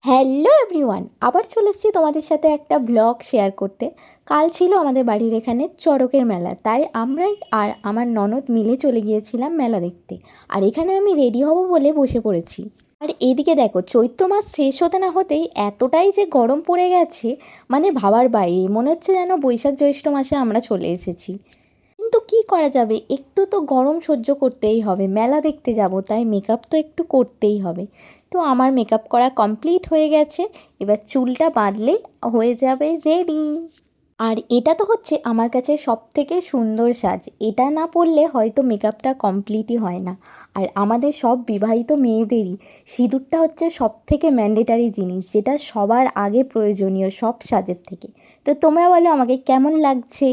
Hello everyone, আবার চলে এসেছি তোমাদের সাথে একটা ব্লগ শেয়ার করতে। কাল ছিল আমাদের বাড়ির এখানে চড়কের মেলা, তাই আমরাই আর আমার ননদ মিলে চলে গিয়েছিলাম মেলা দেখতে। আর এখানে আমি রেডি হব বলে বসে পড়েছি। আর এদিকে দেখো, চৈত্র মাস শেষ হতে না হতেই এতটাই যে গরম পড়ে গেছে, মানে ভাবার বাইরে। মনে হচ্ছে যেন বৈশাখ জ্যৈষ্ঠ মাসে আমরা চলে এসেছি। কিন্তু কি করা যাবে, একটু তো গরম সহ্য করতেই হবে, মেলা দেখতে যাব, তাই মেকআপ তো একটু করতেই হবে। তো আমার মেকআপ করা কমপ্লিট হয়ে গেছে, এবার চুলটা বাঁধলেই হয়ে যাবে রেডি। আর এটা তো হচ্ছে আমার কাছে সবথেকে সুন্দর সাজ, এটা না পরলে হয়তো মেকআপটা কমপ্লিটই হয় না। আর আমাদের সব বিবাহিত মেয়েদেরই সিঁদুরটা হচ্ছে সবথেকে ম্যান্ডেটারি জিনিস, যেটা সবার আগে প্রয়োজনীয় সব সাজের থেকে। তো তোমরা বলো আমাকে কেমন লাগছে।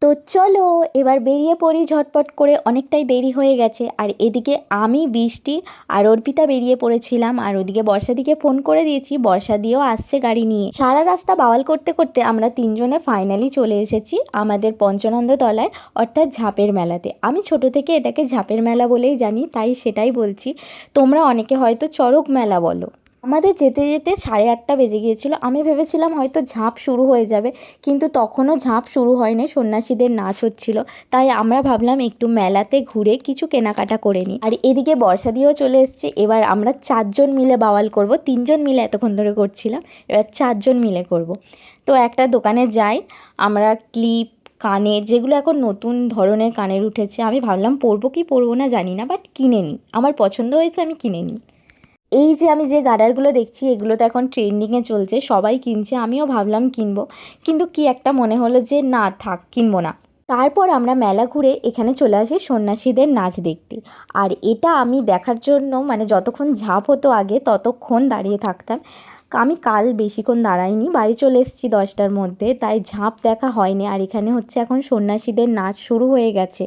তো চলো এবার বেরিয়ে পড়ি ঝটপট করে, অনেকটাই দেরি হয়ে গেছে। আর এদিকে আমি, বৃষ্টি আর অর্পিতা বেরিয়ে পড়েছিলাম, আর ওদিকে বর্ষাদিকে ফোন করে দিয়েছি, বর্ষাদিও আসছে গাড়ি নিয়ে। সারা রাস্তা বাওয়াল করতে করতে আমরা তিনজনে ফাইনালি চলে এসেছি আমাদের পঞ্চনন্দ তলায়, অর্থাৎ ঝাঁপের মেলাতে। আমি ছোট থেকে এটাকে ঝাঁপের মেলা বলেই জানি, তাই সেটাই বলছি। তোমরা অনেকে হয়তো চড়ক মেলা বলো। আমাদের যেতে যেতে 8:30 বেজে গিয়েছিলো। আমি ভেবেছিলাম হয়তো ঝাঁপ শুরু হয়ে যাবে, কিন্তু তখনও ঝাঁপ শুরু হয়নি, সন্ন্যাসীদের নাচ হচ্ছিল। তাই আমরা ভাবলাম একটু মেলাতে ঘুরে কিছু কেনাকাটা করে নিই। আর এদিকে বর্ষাদিও চলে এসছে। এবার আমরা 4জন মিলে বাওয়াল করব, 3জন মিলে এতক্ষণ ধরে করছিলাম, এবার 4জন মিলে করব। তো একটা দোকানে যাই, আমরা ক্লিপ, কানের, যেগুলো এখন নতুন ধরনের কানের উঠেছে, আমি ভাবলাম পরবো কি পরবো না জানি না, বাট কিনে নিই। আমার পছন্দ হয়েছে, আমি কিনে নিই। এই যে আমি যে গাডারগুলো দেখছি, এগুলো তো এখন ট্রেন্ডিংয়ে চলছে, সবাই কিনছে, আমিও ভাবলাম কিনবো। কিন্তু কি একটা মনে হলো যে না থাক, কিনবো না। তারপর আমরা মেলা ঘুরে এখানে চলে আসি সন্ন্যাসীদের নাচ দেখতে। আর এটা আমি দেখার জন্য, মানে যতক্ষণ ঝাঁপ হতো আগে ততক্ষণ দাঁড়িয়ে থাকতাম। আমি কাল বেশিক্ষণ দাঁড়াইনি, বাড়ি চলে এসেছি 10টার মধ্যে, তাই ঝাঁপ দেখা হয়নি। আর এখানে হচ্ছে এখন সন্ন্যাসীদের নাচ শুরু হয়ে গেছে।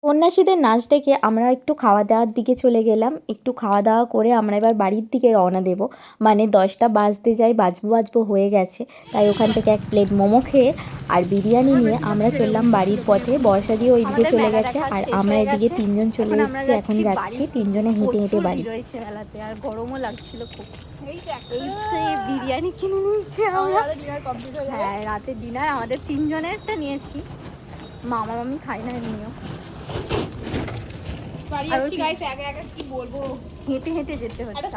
সন্ন্যাসীদের নাচ দেখে আমরা একটু খাওয়া দাওয়ার দিকে চলে গেলাম। একটু খাওয়া দাওয়া করে আমরা এবার বাড়ির দিকে রওনা দেব, মানে 10টা বাজতে যাই, বাজবো হয়ে গেছে। তাই ওখান থেকে এক প্লেট মোমো খেয়ে আর বিরিয়ানি নিয়ে আমরা চললাম বাড়ির পথে। বর্ষা দিয়ে ওইদিকে চলে গেছে, আর আমরা এদিকে 3জন চলে এসেছি, এখন যাচ্ছি 3জনে হেঁটে হেঁটে বাড়ি। রয়েছে মেলাতে, আর গরমও লাগছিল খুব। এই বিরিয়ানি কিনে নিয়েছি আমরা। হ্যাঁ, রাতে ডিনার আমাদের 3জনেরটা নিয়েছি, মামা মামি খাই না এমনিও। হেঁটে হেঁটে যেতে হচ্ছে,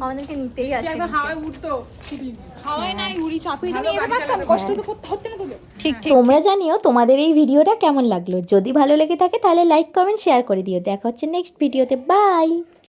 আমাদেরকে নিতেই আসে। ঠিক, তোমরা জানিও তোমাদের এই ভিডিওটা কেমন লাগলো। যদি ভালো লেগে থাকে তাহলে লাইক, কমেন্ট, শেয়ার করে দিও। দেখা হচ্ছে নেক্সট ভিডিওতে। বাই।